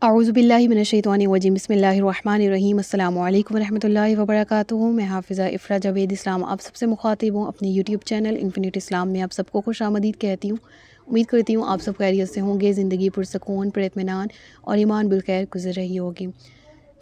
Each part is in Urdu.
اعوذ باللہ من الشیطان الرجیم بسم اللہ الرحمن الرحیم السلام علیکم ورحمۃ اللہ وبرکاتہ۔ میں حافظہ افرا جاوید اسلام آپ سب سے مخاطب ہوں اپنے یوٹیوب چینل انفینٹ اسلام میں آپ سب کو خوش آمدید کہتی ہوں۔ امید کرتی ہوں آپ سب خیریت سے ہوں گے، زندگی پرسکون، پر اطمینان اور ایمان بالخیر گزر رہی ہوگی۔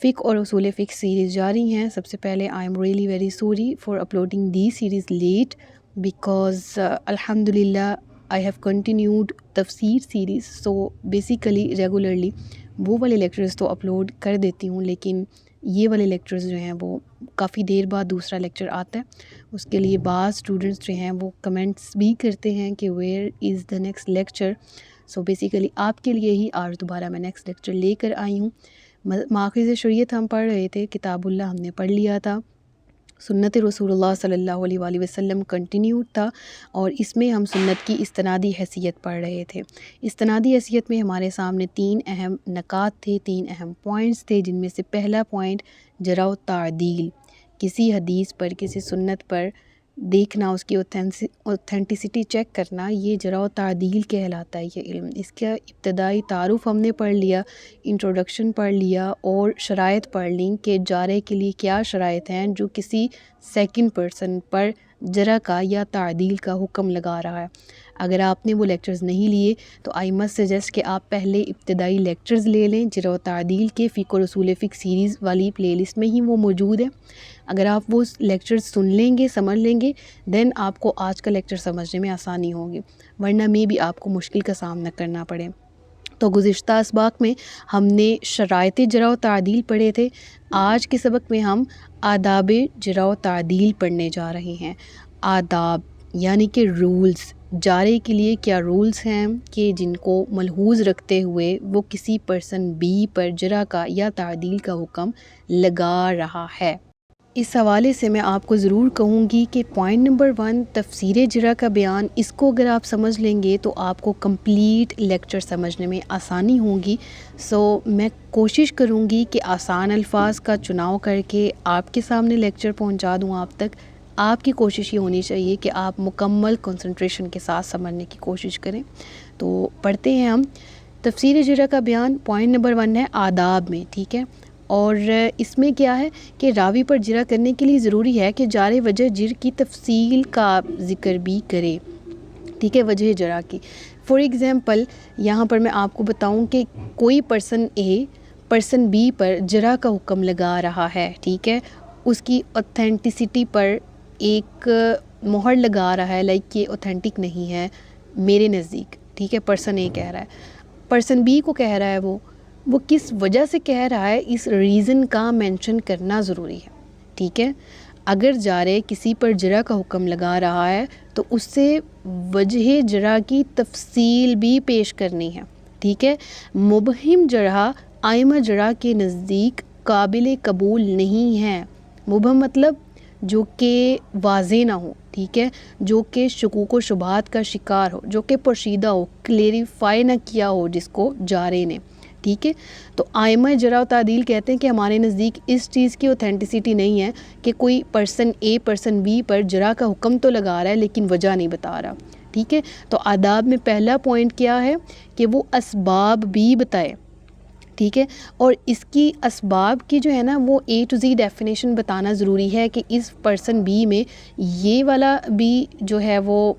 فقہ اور اصول فقہ سیریز جاری ہیں۔ سب سے پہلے I am really very sorry for uploading the series late because الحمد للہ آئی ہیو کنٹینیوڈ تفسیر سیریز، سو بیسیکلی ریگولرلی وہ والے لیکچرز تو اپلوڈ کر دیتی ہوں، لیکن یہ والے لیکچرز جو ہیں وہ کافی دیر بعد دوسرا لیکچر آتا ہے۔ اس کے لیے بعض اسٹوڈنٹس جو ہیں وہ کمنٹس بھی کرتے ہیں کہ where is the next lecture, so basically آپ کے لیے ہی آج دوبارہ میں نیکسٹ لیکچر لے کر آئی ہوں۔ ماخذ شریعت ہم پڑھ رہے تھے، کتاب اللہ ہم نے پڑھ لیا تھا، سنت رسول اللہ صلی اللہ علیہ وآلہ وسلم کنٹینیوڈ تھا، اور اس میں ہم سنت کی استنادی حیثیت پڑھ رہے تھے۔ استنادی حیثیت میں ہمارے سامنے 3 اہم نکات تھے، 3 اہم پوائنٹس تھے، جن میں سے پہلا پوائنٹ جرح و تعدیل، کسی حدیث پر، کسی سنت پر دیکھنا، اس کی اوتھینٹسٹی چیک کرنا، یہ جرح و تعدیل کہلاتا ہے یہ علم۔ اس کا ابتدائی تعارف ہم نے پڑھ لیا، انٹروڈکشن پڑھ لیا، اور شرائط پڑھ لیں کہ جارے کے لیے کیا شرائط ہیں جو کسی سیکنڈ پرسن پر جرح کا یا تعدیل کا حکم لگا رہا ہے۔ اگر آپ نے وہ لیکچرز نہیں لیے تو آئی مسٹ سجیسٹ کہ آپ پہلے ابتدائی لیکچرز لے لیں جرح و تعدیل کے، فقہ اور اصول فقہ سیریز والی پلے لسٹ میں ہی وہ موجود ہے۔ اگر آپ وہ لیکچرز سن لیں گے، سمجھ لیں گے، دین آپ کو آج کا لیکچر سمجھنے میں آسانی ہوگی، ورنہ میں بھی آپ کو مشکل کا سامنا کرنا پڑے۔ تو گزشتہ اسباق میں ہم نے شرائط جرح و تعدیل پڑھے تھے، آج کے سبق میں ہم آداب جرح و تعدیل پڑھنے جا رہے ہیں۔ آداب یعنی کہ رولز، جارے کے لیے کیا رولز ہیں کہ جن کو ملحوظ رکھتے ہوئے وہ کسی پرسن بی پر جرح کا یا تعدیل کا حکم لگا رہا ہے۔ اس حوالے سے میں آپ کو ضرور کہوں گی کہ پوائنٹ نمبر 1 تفسیر جرح کا بیان، اس کو اگر آپ سمجھ لیں گے تو آپ کو کمپلیٹ لیکچر سمجھنے میں آسانی ہوگی۔ سو میں کوشش کروں گی کہ آسان الفاظ کا چناؤ کر کے آپ کے سامنے لیکچر پہنچا دوں آپ تک۔ آپ کی کوشش یہ ہونی چاہیے کہ آپ مکمل کنسنٹریشن کے ساتھ سمجھنے کی کوشش کریں۔ تو پڑھتے ہیں ہم تفسیر جرح کا بیان۔ پوائنٹ نمبر 1 ہے آداب میں، ٹھیک ہے، اور اس میں کیا ہے کہ راوی پر جرح کرنے کے لیے ضروری ہے کہ جارے وجہ جرح کی تفصیل کا ذکر بھی کرے، ٹھیک ہے، وجہ جرح کی۔ فار ایگزامپل یہاں پر میں آپ کو بتاؤں کہ کوئی پرسن اے پرسن بی پر جرح کا حکم لگا رہا ہے، ٹھیک ہے، اس کی اوتھینٹسٹی پر ایک مہر لگا رہا ہے، لائک یہ اوتھینٹک نہیں ہے میرے نزدیک، ٹھیک ہے، پرسن اے کہہ رہا ہے، پرسن بی کو کہہ رہا ہے وہ کس وجہ سے کہہ رہا ہے، اس ریزن کا مینشن کرنا ضروری ہے، ٹھیک ہے۔ اگر جارے کسی پر جرح کا حکم لگا رہا ہے تو اس سے وجہ جرح کی تفصیل بھی پیش کرنی ہے، ٹھیک ہے۔ مبہم جرح ائمہ جرح کے نزدیک قابل قبول نہیں ہے۔ مبہم مطلب جو کہ واضح نہ ہو، ٹھیک ہے، جو کہ شکوک و شبہات کا شکار ہو، جو کہ پوشیدہ ہو، کلیریفائی نہ کیا ہو جس کو جارے نے، ٹھیک ہے۔ تو ائمہ جرح و تعدیل کہتے ہیں کہ ہمارے نزدیک اس چیز کی اوتھینٹسٹی نہیں ہے کہ کوئی پرسن اے پرسن بی پر جرح کا حکم تو لگا رہا ہے لیکن وجہ نہیں بتا رہا، ٹھیک ہے۔ تو آداب میں پہلا پوائنٹ کیا ہے کہ وہ اسباب بھی بتائے، ٹھیک ہے، اور اس کی اسباب کی جو ہے نا وہ A to Z ڈیفینیشن بتانا ضروری ہے کہ اس پرسن بی میں یہ والا بھی جو ہے وہ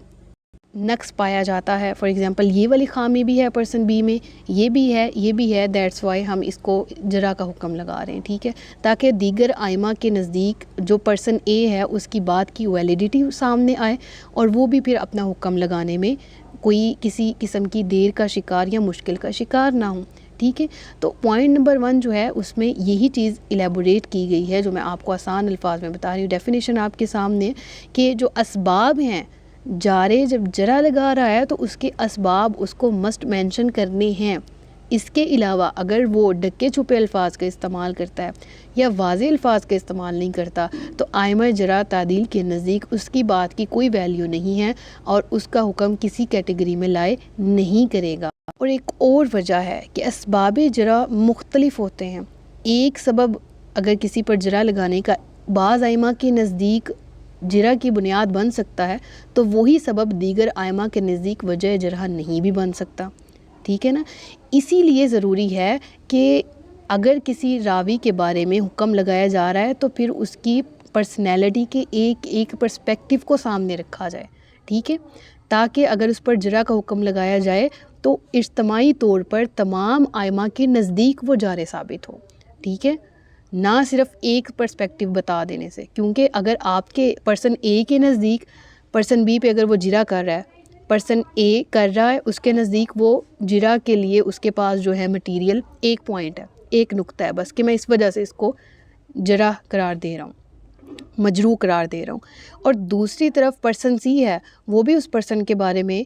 نقص پایا جاتا ہے، فار ایگزامپل یہ والی خامی بھی ہے پرسن بی میں، یہ بھی ہے، یہ بھی ہے، دیٹس وائی ہم اس کو جرح کا حکم لگا رہے ہیں، ٹھیک ہے، تاکہ دیگر ائمہ کے نزدیک جو پرسن اے ہے اس کی بات کی ویلیڈیٹی سامنے آئے اور وہ بھی پھر اپنا حکم لگانے میں کوئی کسی قسم کی دیر کا شکار یا مشکل کا شکار نہ ہوں، ٹھیک ہے۔ تو پوائنٹ نمبر 1 جو ہے اس میں یہی چیز ایلیبوریٹ کی گئی ہے جو میں آپ کو آسان الفاظ میں بتا رہی ہوں، ڈیفینیشن آپ کے سامنے، کہ جو اسباب ہیں، جارے جب جرح لگا رہا ہے تو اس کے اسباب اس کو مسٹ مینشن کرنے ہیں۔ اس کے علاوہ اگر وہ ڈکے چھپے الفاظ کا استعمال کرتا ہے یا واضح الفاظ کا استعمال نہیں کرتا تو ائمہ جرح تعدیل کے نزدیک اس کی بات کی کوئی ویلیو نہیں ہے اور اس کا حکم کسی کیٹیگری میں لائے نہیں کرے گا۔ اور ایک اور وجہ ہے کہ اسباب جرح مختلف ہوتے ہیں۔ ایک سبب اگر کسی پر جرح لگانے کا بعض ائمہ کے نزدیک جرح کی بنیاد بن سکتا ہے تو وہی سبب دیگر ائمہ کے نزدیک وجہ جرح نہیں بھی بن سکتا، ٹھیک ہے نا۔ اسی لیے ضروری ہے کہ اگر کسی راوی کے بارے میں حکم لگایا جا رہا ہے تو پھر اس کی پرسنالٹی کے ایک ایک پرسپیکٹیو کو سامنے رکھا جائے، ٹھیک ہے، تاکہ اگر اس پر جرح کا حکم لگایا جائے تو اجتماعی طور پر تمام ائمہ کے نزدیک وہ جارح ثابت ہو، ٹھیک ہے، نہ صرف ایک پرسپیکٹیو بتا دینے سے. کیونکہ اگر آپ کے پرسن اے کے نزدیک پرسن بی پہ اگر وہ جرح کر رہا ہے، پرسن اے کر رہا ہے، اس کے نزدیک وہ جرح کے لیے اس کے پاس جو ہے مٹیریل ایک پوائنٹ ہے، ایک نقطہ ہے بس، کہ میں اس وجہ سے اس کو جرح قرار دے رہا ہوں، مجروح قرار دے رہا ہوں. اور دوسری طرف پرسن سی ہے، وہ بھی اس پرسن کے بارے میں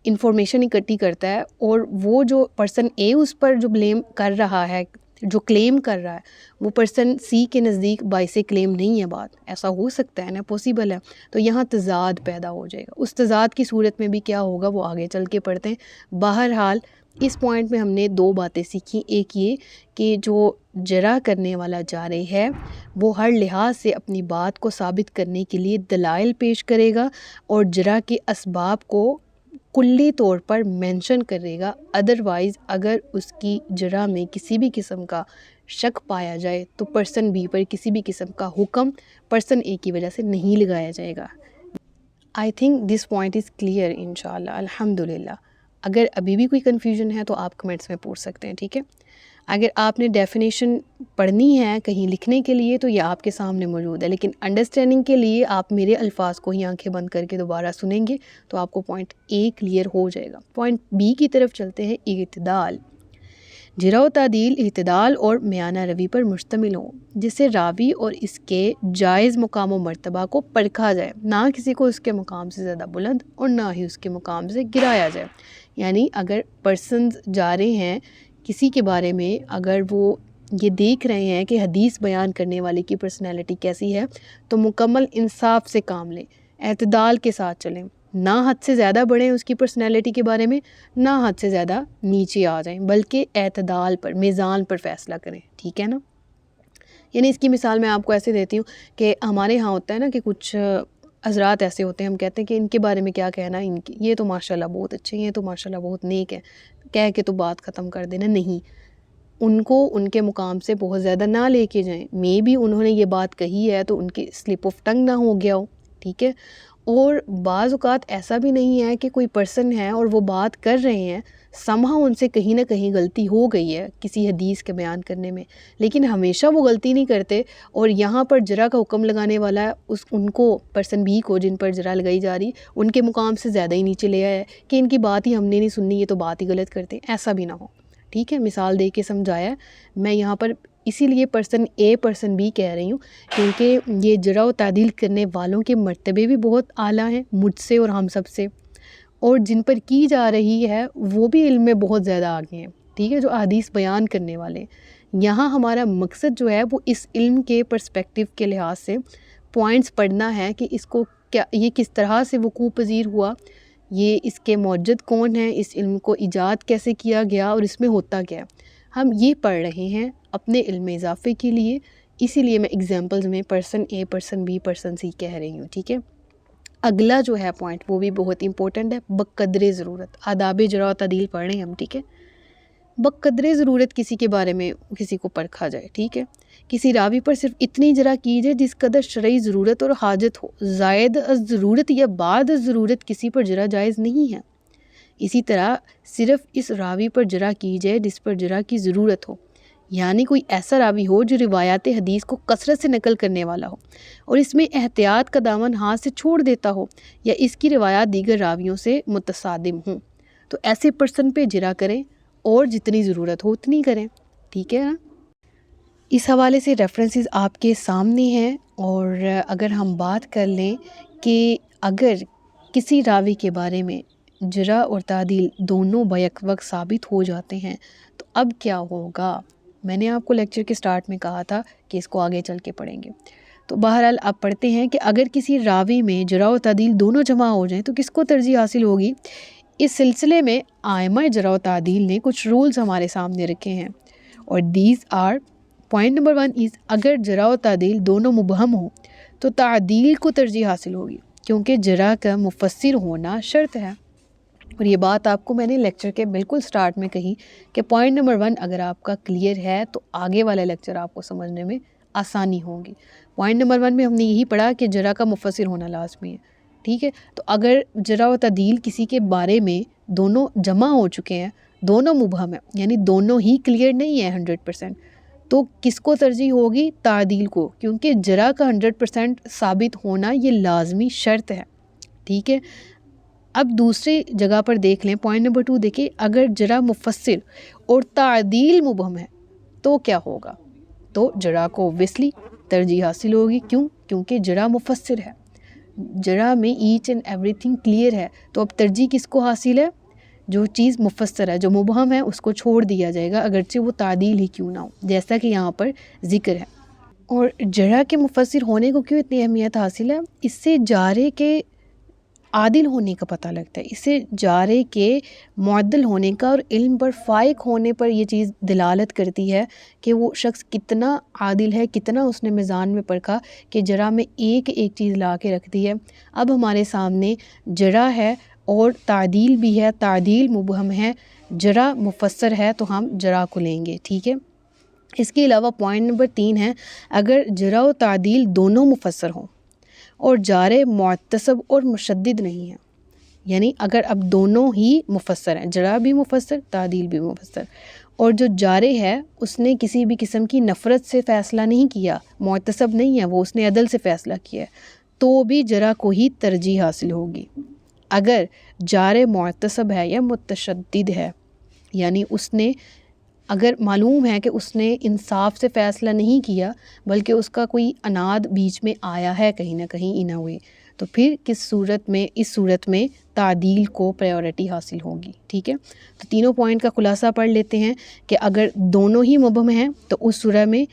انفارمیشن اکٹھی کرتا ہے، اور وہ جو پرسن اے اس پر جو بلیم کر رہا ہے، جو کلیم کر رہا ہے، وہ پرسن سی کے نزدیک باعث کلیم نہیں ہے. بات ایسا ہو سکتا ہے نا، پاسبل ہے. تو یہاں تضاد پیدا ہو جائے گا. اس تضاد کی صورت میں بھی کیا ہوگا وہ آگے چل کے پڑھتے ہیں. بہرحال اس پوائنٹ میں ہم نے دو باتیں سیکھی. ایک یہ کہ جو جرح کرنے والا جارح ہے وہ ہر لحاظ سے اپنی بات کو ثابت کرنے کے لیے دلائل پیش کرے گا اور جرح کے اسباب کو کلی طور پر مینشن کرے گا. ادروائز اگر اس کی جرح میں کسی بھی قسم کا شک پایا جائے تو پرسن بی پر کسی بھی قسم کا حکم پرسن اے کی وجہ سے نہیں لگایا جائے گا. I think this point is clear انشاءاللہ، الحمدللہ. اگر ابھی بھی کوئی کنفیوژن ہے تو آپ کمنٹس میں پوچھ سکتے ہیں، ٹھیک ہے. اگر آپ نے ڈیفینیشن پڑھنی ہے کہیں لکھنے کے لیے تو یہ آپ کے سامنے موجود ہے، لیکن انڈرسٹینڈنگ کے لیے آپ میرے الفاظ کو ہی آنکھیں بند کر کے دوبارہ سنیں گے تو آپ کو پوائنٹ اے کلیئر ہو جائے گا. پوائنٹ بی کی طرف چلتے ہیں. اعتدال. جرح و تعدیل اعتدال اور میانہ روی پر مشتمل ہوں، جس سے راوی اور اس کے جائز مقام و مرتبہ کو پرکھا جائے، نہ کسی کو اس کے مقام سے زیادہ بلند اور نہ ہی اس کے مقام سے گرایا جائے. یعنی اگر پرسنز جا رہے ہیں کسی کے بارے میں، اگر وہ یہ دیکھ رہے ہیں کہ حدیث بیان کرنے والے کی پرسنالٹی کیسی ہے تو مکمل انصاف سے کام لیں، اعتدال کے ساتھ چلیں، نہ حد سے زیادہ بڑھیں اس کی پرسنالٹی کے بارے میں، نہ حد سے زیادہ نیچے آ جائیں، بلکہ اعتدال پر، میزان پر فیصلہ کریں، ٹھیک ہے نا. یعنی اس کی مثال میں آپ کو ایسے دیتی ہوں کہ ہمارے ہاں ہوتا ہے نا کہ کچھ حضرات ایسے ہوتے ہیں، ہم کہتے ہیں کہ ان کے بارے میں کیا کہنا، ان کی یہ تو ماشاءاللہ بہت اچھے ہیں، یہ تو ماشاءاللہ بہت نیک ہے، کہہ کے تو بات ختم کر دینا. نہیں، ان کو ان کے مقام سے بہت زیادہ نہ لے کے جائیں. مے بھی انہوں نے یہ بات کہی ہے تو ان کی سلپ آف ٹنگ نہ ہو گیا ہو، ٹھیک ہے. اور بعض اوقات ایسا بھی نہیں ہے کہ کوئی پرسن ہے اور وہ بات کر رہے ہیں، somehow ان سے کہیں نہ کہیں غلطی ہو گئی ہے کسی حدیث کے بیان کرنے میں، لیکن ہمیشہ وہ غلطی نہیں کرتے، اور یہاں پر جرح کا حکم لگانے والا ہے ان کو، پرسن بی کو جن پر جرح لگائی جا رہی، ان کے مقام سے زیادہ ہی نیچے لے آیا ہے کہ ان کی بات ہی ہم نے نہیں سننی، یہ تو بات ہی غلط کرتے ہیں. ایسا بھی نہ ہو، ٹھیک ہے. مثال دے کے سمجھایا ہے. میں یہاں پر اسی لیے پرسن اے پرسن بی کہہ رہی ہوں کیونکہ یہ جرح و تعدیل کرنے والوں کے مرتبے بھی بہت اعلیٰ ہیں مجھ سے اور ہم سب سے، اور جن پر کی جا رہی ہے وہ بھی علم میں بہت زیادہ آگے ہیں، ٹھیک ہے، جو احادیث بیان کرنے والے ہیں. یہاں ہمارا مقصد جو ہے وہ اس علم کے پرسپیکٹیو کے لحاظ سے پوائنٹس پڑھنا ہے کہ اس کو کیا، یہ کس طرح سے وقوع پذیر ہوا، یہ اس کے موجد کون ہیں، اس علم کو ایجاد کیسے کیا گیا اور اس میں ہوتا کیا ہے. ہم یہ پڑھ رہے ہیں اپنے علم اضافے کے لیے، اسی لیے میں ایگزامپلز میں person A person B person C کہہ رہی ہوں، ٹھیک ہے. اگلا جو ہے پوائنٹ وہ بھی بہت امپورٹنٹ ہے. بقدر ضرورت. آداب جرح و تعدیل پڑھ رہے ہیں ہم، ٹھیک ہے. بقدر ضرورت کسی کے بارے میں کسی کو پرکھا جائے، ٹھیک ہے. کسی راوی پر صرف اتنی جرح کی جائے جس قدر شرعی ضرورت اور حاجت ہو. زائد از ضرورت یا بعد از ضرورت کسی پر جرح جائز نہیں ہے. اسی طرح صرف اس راوی پر جرح کی جائے جس پر جرح کی ضرورت ہو، یعنی کوئی ایسا راوی ہو جو روایات حدیث کو کثرت سے نقل کرنے والا ہو اور اس میں احتیاط کا دامن ہاتھ سے چھوڑ دیتا ہو، یا اس کی روایات دیگر راویوں سے متصادم ہوں، تو ایسے پرسن پہ جرح کریں اور جتنی ضرورت ہو اتنی کریں، ٹھیک ہے نا. اس حوالے سے ریفرنسز آپ کے سامنے ہیں. اور اگر ہم بات کر لیں کہ اگر کسی راوی کے بارے میں جرح اور تعدیل دونوں بیک وقت ثابت ہو جاتے ہیں تو اب کیا ہوگا. میں نے آپ کو لیکچر کے سٹارٹ میں کہا تھا کہ اس کو آگے چل کے پڑھیں گے. تو بہرحال آپ پڑھتے ہیں کہ اگر کسی راوی میں جرح و تعدیل دونوں جمع ہو جائیں تو کس کو ترجیح حاصل ہوگی. اس سلسلے میں ائمہ جرح و تعدیل نے کچھ رولز ہمارے سامنے رکھے ہیں، اور دیز آر. پوائنٹ نمبر 1 از اگر جرح و تعدیل دونوں مبہم ہوں تو تعدیل کو ترجیح حاصل ہوگی، کیونکہ جرح کا مفسر ہونا شرط ہے. اور یہ بات آپ کو میں نے لیکچر کے بالکل سٹارٹ میں کہی کہ پوائنٹ نمبر 1 اگر آپ کا کلیئر ہے تو آگے والا لیکچر آپ کو سمجھنے میں آسانی ہوگی۔ پوائنٹ نمبر 1 میں ہم نے یہی پڑھا کہ جرح کا مفسر ہونا لازمی ہے، ٹھیک ہے؟ تو اگر جرح و تعدیل کسی کے بارے میں دونوں جمع ہو چکے ہیں، دونوں مبہم ہیں، یعنی دونوں ہی کلیئر نہیں ہیں 100%، تو کس کو ترجیح ہوگی؟ تعدیل کو، کیونکہ جرح کا 100% ثابت ہونا یہ لازمی شرط ہے، ٹھیک ہے؟ اب دوسری جگہ پر دیکھ لیں، پوائنٹ نمبر 2 دیکھیں، اگر جرح مفسر اور تعدیل مبہم ہے تو کیا ہوگا؟ تو جرح کو اوبویسلی ترجیح حاصل ہوگی، کیوں؟ کیونکہ جرح مفسر ہے، جرح میں each and every thing clear ہے، تو اب ترجیح کس کو حاصل ہے؟ جو چیز مفسر ہے، جو مبہم ہے اس کو چھوڑ دیا جائے گا، اگرچہ وہ تعدیل ہی کیوں نہ ہو، جیسا کہ یہاں پر ذکر ہے۔ اور جرح کے مفسر ہونے کو کیوں اتنی اہمیت حاصل ہے؟ اس سے جارح کے عادل ہونے کا پتہ لگتا ہے، اس سے جارح کے معدل ہونے کا اور علم پر فائق ہونے پر یہ چیز دلالت کرتی ہے کہ وہ شخص کتنا عادل ہے، کتنا اس نے میزان میں پرکھا کہ جرح میں ایک ایک چیز لا کے رکھ دی ہے۔ اب ہمارے سامنے جرح ہے اور تعدیل بھی ہے، تعدیل مبہم ہے، جرح مفسر ہے، تو ہم جرح کو لیں گے، ٹھیک ہے؟ اس کے علاوہ پوائنٹ نمبر 3 ہے، اگر جرح و تعدیل دونوں مفسر ہوں اور جارح معتصب اور مشدد نہیں ہے، یعنی اگر اب دونوں ہی مفسر ہیں، جرح بھی مفسر، تعدیل بھی مفسر، اور جو جارح ہے اس نے کسی بھی قسم کی نفرت سے فیصلہ نہیں کیا، معتصب نہیں ہے وہ، اس نے عدل سے فیصلہ کیا ہے، تو بھی جرح کو ہی ترجیح حاصل ہوگی۔ اگر جارح معتصب ہے یا متشدد ہے، یعنی اس نے اگر معلوم ہے کہ اس نے انصاف سے فیصلہ نہیں کیا بلکہ اس کا کوئی اناد بیچ میں آیا ہے کہیں نہ کہیں ان اے وے، تو پھر اس صورت میں تعدیل کو پریورٹی حاصل ہوگی، ٹھیک ہے؟ تو تینوں پوائنٹ کا خلاصہ پڑھ لیتے ہیں کہ اگر دونوں ہی مبہم ہیں تو اس صورت میں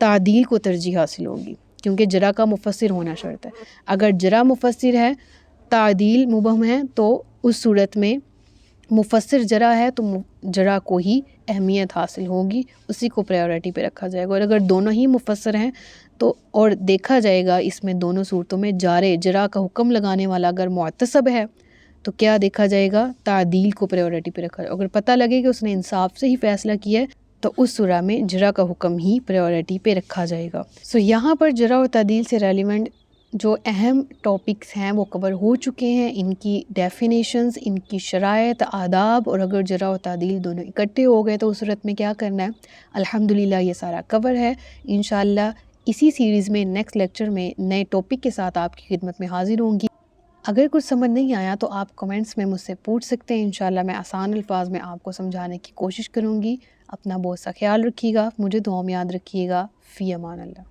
تعدیل کو ترجیح حاصل ہوگی، کیونکہ جرح کا مفسر ہونا شرط ہے۔ اگر جرح مفسر ہے، تعدیل مبہم ہے، تو اس صورت میں مفسر جرح ہے تو جرح کو ہی اہمیت حاصل ہوگی، اسی کو پریورٹی پہ رکھا جائے گا۔ اور اگر دونوں ہی مفسر ہیں تو اور دیکھا جائے گا اس میں دونوں صورتوں میں جرح کا حکم لگانے والا اگر معتصب ہے تو کیا دیکھا جائے گا؟ تعدیل کو پریورٹی پہ رکھا جائے گا۔ اگر پتہ لگے کہ اس نے انصاف سے ہی فیصلہ کیا ہے تو اس صورت میں جرح کا حکم ہی پریورٹی پہ رکھا جائے گا۔ یہاں پر جرح و تعدیل سے ریلیونٹ جو اہم ٹاپکس ہیں وہ کور ہو چکے ہیں، ان کی ڈیفینیشنز، ان کی شرائط، آداب، اور اگر جرح و تعدیل دونوں اکٹھے ہو گئے تو اس صورت میں کیا کرنا ہے۔ الحمدللہ یہ سارا کور ہے۔ انشاءاللہ اسی سیریز میں نیکسٹ لیکچر میں نئے ٹاپک کے ساتھ آپ کی خدمت میں حاضر ہوں گی۔ اگر کچھ سمجھ نہیں آیا تو آپ کمنٹس میں مجھ سے پوچھ سکتے ہیں، انشاءاللہ میں آسان الفاظ میں آپ کو سمجھانے کی کوشش کروں گی۔ اپنا بہت سا خیال رکھیے گا، مجھے دعاؤں میں یاد رکھیے گا۔ فی امان اللہ۔